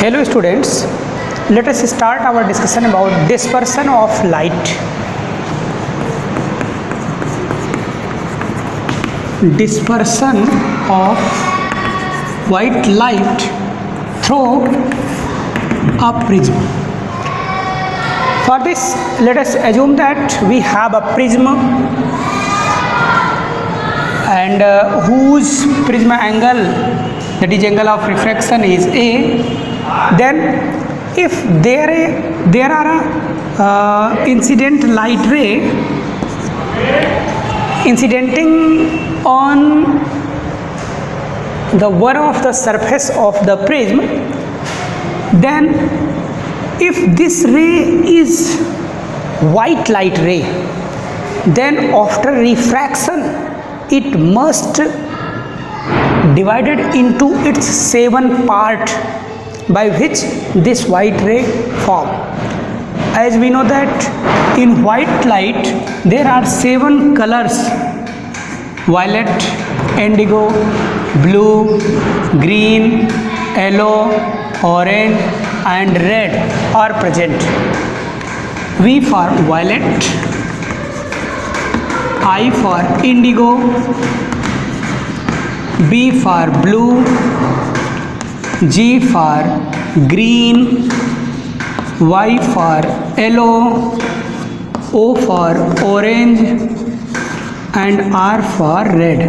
Hello students, let us start our discussion about dispersion of light. Dispersion of white light through a prism. For this, let us assume that we have a prism and whose prism angle, that is angle of refraction, is A. Then if there are incident light ray incidenting on the one of the surface of the prism, then if this ray is white light ray, then after refraction it must divided into its 7 part by which this white ray form. As we know that in white light there are 7 colors: violet, indigo, blue, green, yellow, orange and red are present. V for violet, I for indigo, B for blue, G for green, Y for yellow, O for orange and R for red.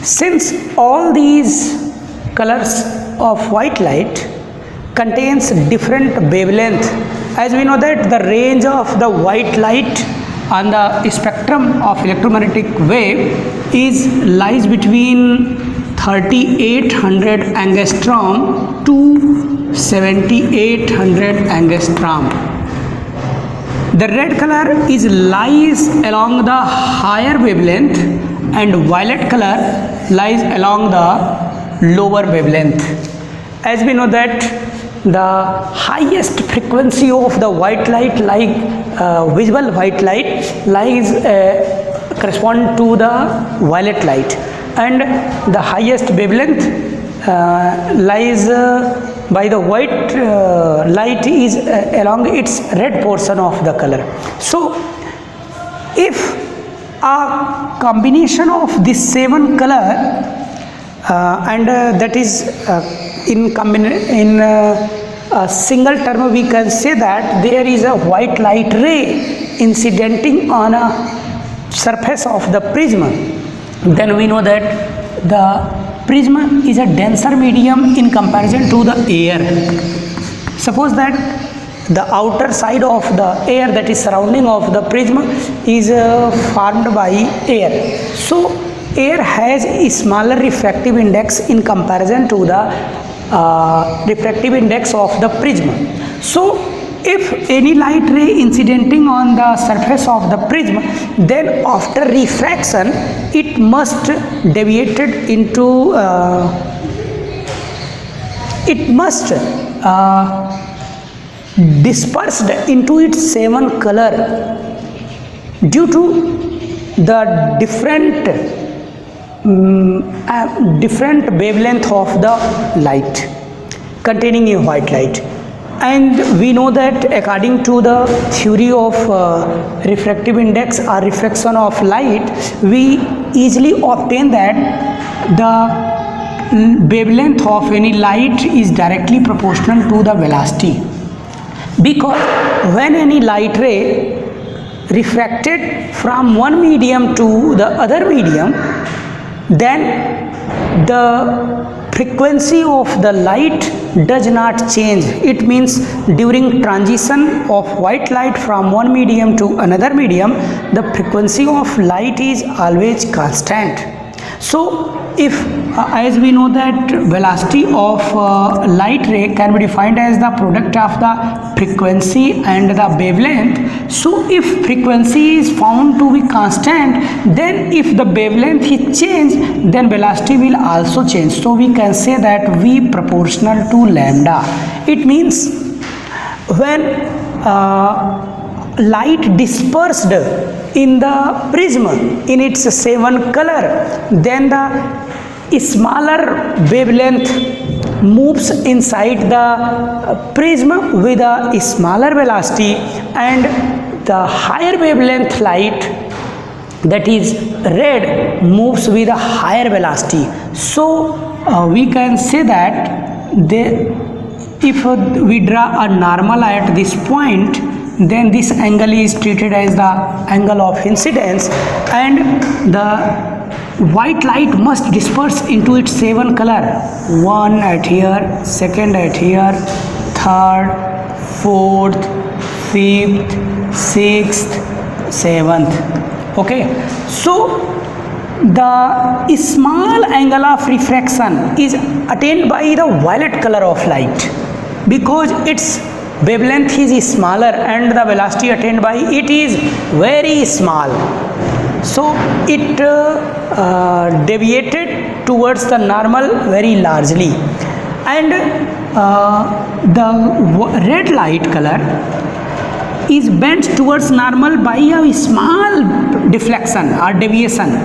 Since all these colors of white light contains different wavelength, as we know that the range of the white light on the spectrum of electromagnetic wave lies between 3800 angstrom to 7800 angstrom. The red color lies along the higher wavelength and violet color lies along the lower wavelength. As we know that the highest frequency of the white light, like visible white light, correspond to the violet light, and the highest wavelength lies by the white light is along its red portion of the color. So if a combination of these 7 color and that is in a single term, we can say that there is a white light ray incidenting on a surface of the prism, then we know that the prism is a denser medium in comparison to the air. Suppose that the outer side of the air, that is surrounding of the prism, is formed by air. So air has a smaller refractive index in comparison to the refractive index of the prism. So if any light ray incidenting on the surface of the prism, then after refraction it must deviated into dispersed into its 7 color due to the different wavelength of the light containing a white light. And we know that according to the theory of refractive index or refraction of light, we easily obtain that the wavelength of any light is directly proportional to the velocity, because when any light ray refracted from one medium to the other medium, then the frequency of the light does not change. It means during transition of white light from one medium to another medium, the frequency of light is always constant. So if as we know that velocity of light ray can be defined as the product of the frequency and the wavelength. So if frequency is found to be constant, then if the wavelength is changed, then velocity will also change. So we can say that V proportional to lambda. It means when light dispersed in the prism in its 7 color, then the smaller wavelength moves inside the prism with a smaller velocity, and the higher wavelength light, that is red, moves with a higher velocity. So we can say that if we draw a normal at this point, then this angle is treated as the angle of incidence, and the white light must disperse into its 7 color. One at here, second at here, third, fourth, fifth, sixth, seventh. Okay, so the small angle of refraction is attained by the violet color of light, because its wavelength is smaller and the velocity attained by it is very small. So it deviated towards the normal very largely, and the red light color is bent towards normal by a small deflection or deviation.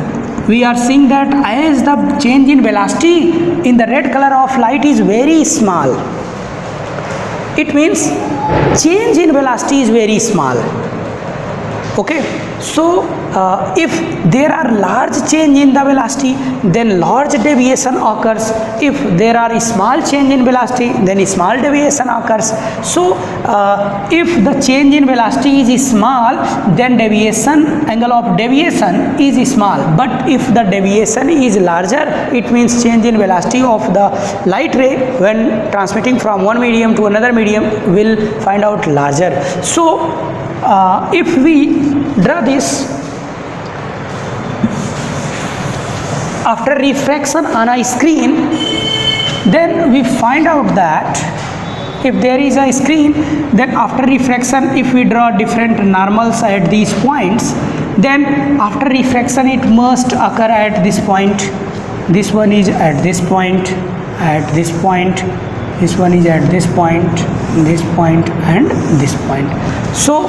We are seeing that as the change in velocity in the red color of light is very small, it means change in velocity is very small. Okay, so if there are large change in the velocity, then large deviation occurs. If there are small change in velocity, then small deviation occurs. So if the change in velocity is small, then angle of deviation is small. But if the deviation is larger, it means change in velocity of the light ray when transmitting from one medium to another medium will find out larger. So if we draw this, after refraction on a screen, then we find out that if there is a screen, then after refraction, if we draw different normals at these points, then after refraction it must occur at this point. This one is at this point, at this point, this one is at this point, and this point. So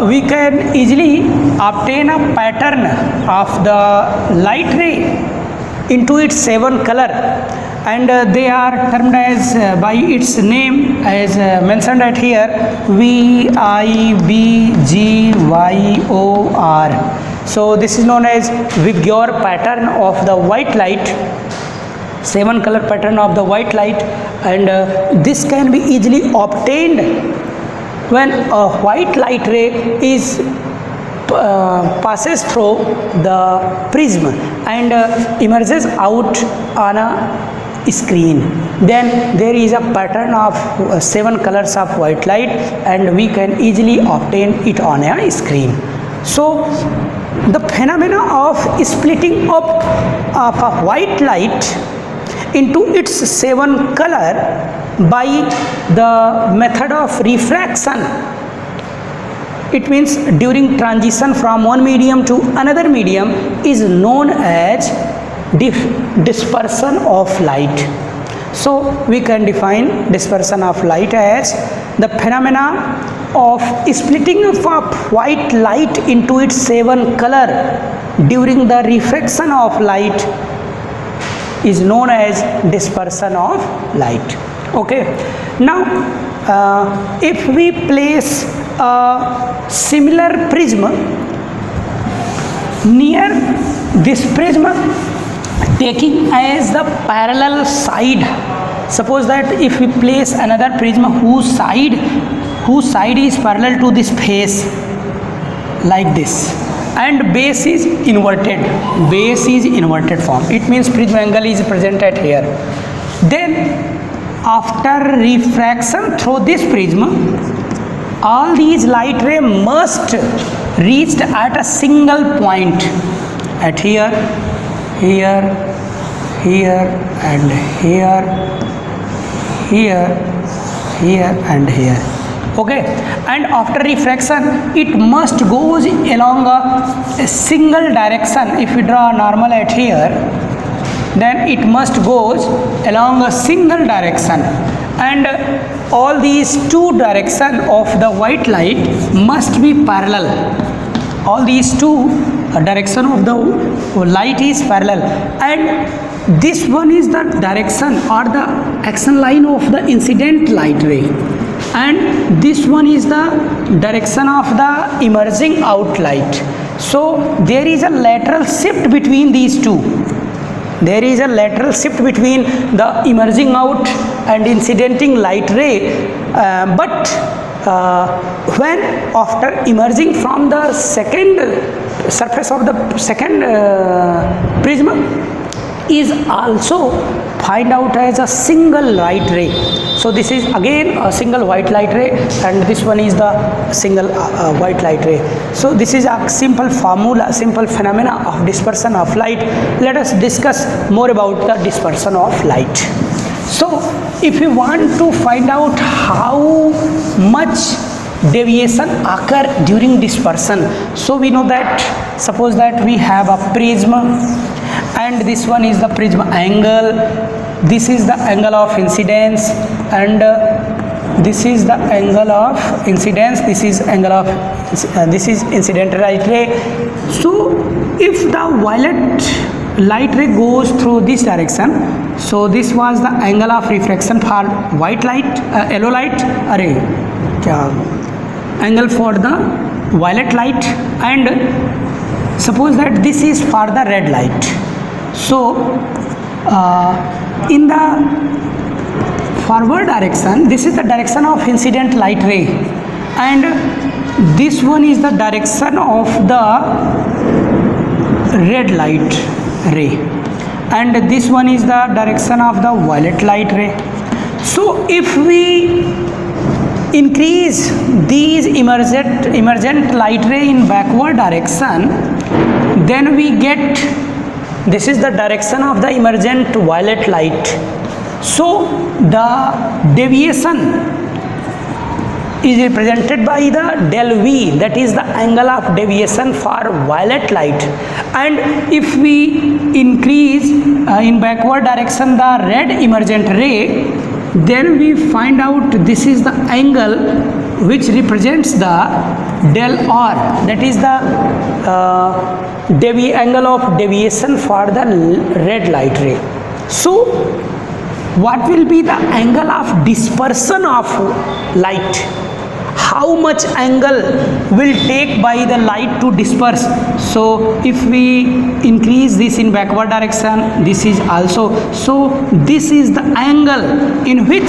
we can easily obtain a pattern of the light ray into its 7 color, and they are termed as by its name as mentioned at here, VIBGYOR. So this is known as Vigyur pattern of the white light, 7 color pattern of the white light, and this can be easily obtained when a white light ray is passes through the prism and emerges out on a screen. Then there is a pattern of 7 colors of white light, and we can easily obtain it on a screen. So the phenomena of splitting up of a white light into its 7 color by the method of refraction, it means during transition from one medium to another medium, is known as dispersion of light. So we can define dispersion of light as the phenomena of splitting of white light into its 7 color during the refraction of light is known as dispersion of light. Okay, now if we place a similar prism near this prism, taking as the parallel side, suppose that if we place another prism whose side is parallel to this face like this, and base is inverted form, it means prism angle is present at here, then after refraction through this prism, all these light ray must reach at a single point at here, here, here, and here, here, here, and here. Okay, and after refraction it must goes along a single direction. If we draw a normal at here, then it must goes along a single direction, and all these 2 direction of the white light must be parallel. All these 2 direction of the light is parallel, and this one is the direction or the action line of the incident light ray, and this one is the direction of the emerging out light. So there is a lateral shift between these two. There is a lateral shift between the emerging out and incidenting light ray, but when after emerging from the second surface of the second prism is also find out as a single light ray. So this is again a single white light ray, and this one is the single white light ray. So this is a simple formula, simple phenomena of dispersion of light. Let us discuss more about the dispersion of light. So if you want to find out how much deviation occur during dispersion, so we know that, suppose that we have a prism and this one is the prism angle, this is the angle of incidence, and this is the angle of incidence, this is angle of this is incident light ray. So if the violet light ray goes through this direction, so this was the angle of refraction for white light, yellow light, angle for the violet light, and suppose that this is for the red light. So in the forward direction, this is the direction of incident light ray, and this one is the direction of the red light ray, and this one is the direction of the violet light ray. So if we increase these emergent light ray in backward direction, then we get, this is the direction of the emergent violet light. So the deviation is represented by the del V, that is the angle of deviation for violet light. And if we increase in backward direction the red emergent ray, then we find out this is the angle which represents the del R, that is the angle of deviation for the red light ray. So what will be the angle of dispersion of light? How much angle will take by the light to disperse? So if we increase this in backward direction, this is also, so this is the angle in which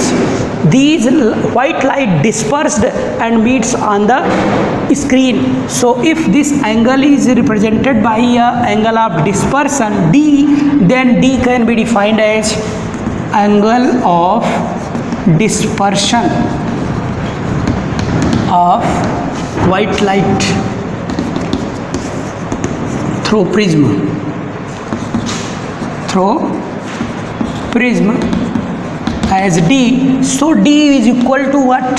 these white light dispersed and meets on the screen. So if this angle is represented by a angle of dispersion D, then D can be defined as angle of dispersion of white light through prism as D. So D is equal to what?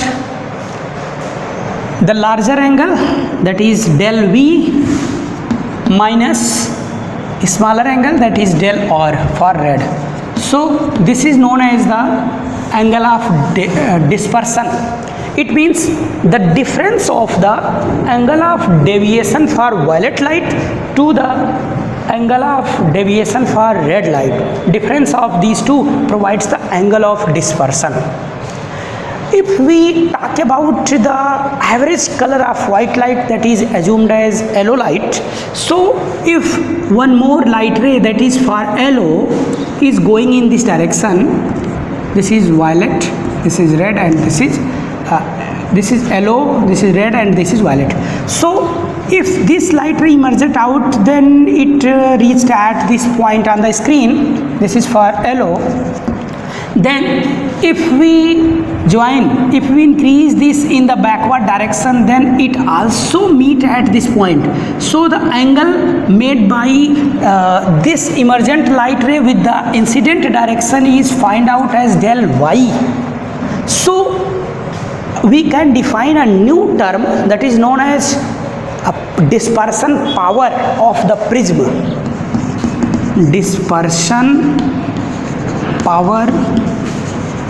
The larger angle, that is del V, minus smaller angle, that is del R for red. So this is known as the angle of dispersion. It means the difference of the angle of deviation for violet light to the angle of deviation for red light. Difference of these two provides the angle of dispersion. If we talk about the average color of white light, that is assumed as yellow light, so if one more light ray, that is for yellow, is going in this direction, this is violet, this is red, and this is yellow, this is red, and this is violet. So if this light ray emerged out, then it reached at this point on the screen, this is for yellow. Then if we increase this in the backward direction, then it also meet at this point. So the angle made by this emergent light ray with the incident direction is find out as del Y. So we can define a new term that is known as a dispersion power of the prism. Dispersion power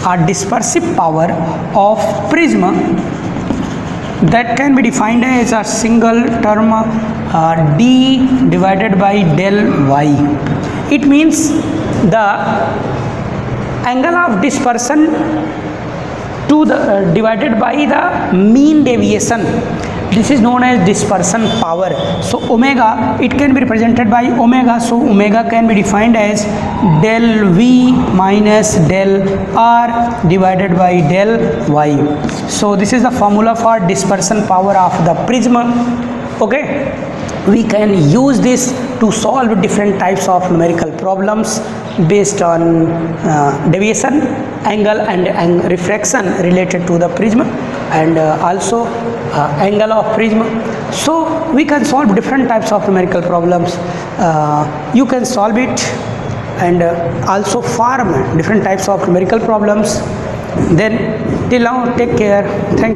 or dispersive power of prism, that can be defined as a single term D divided by del Y. It means the angle of dispersion to the divided by the mean deviation, this is known as dispersion power. So omega, it can be represented by omega, so omega can be defined as del V minus del R divided by del Y. So this is the formula for dispersion power of the prism. Okay, we can use this to solve different types of numerical problems based on deviation, angle and refraction related to the prism, and also angle of prism. So we can solve different types of numerical problems. You can solve it and also form different types of numerical problems. Then till now, take care. Thank you.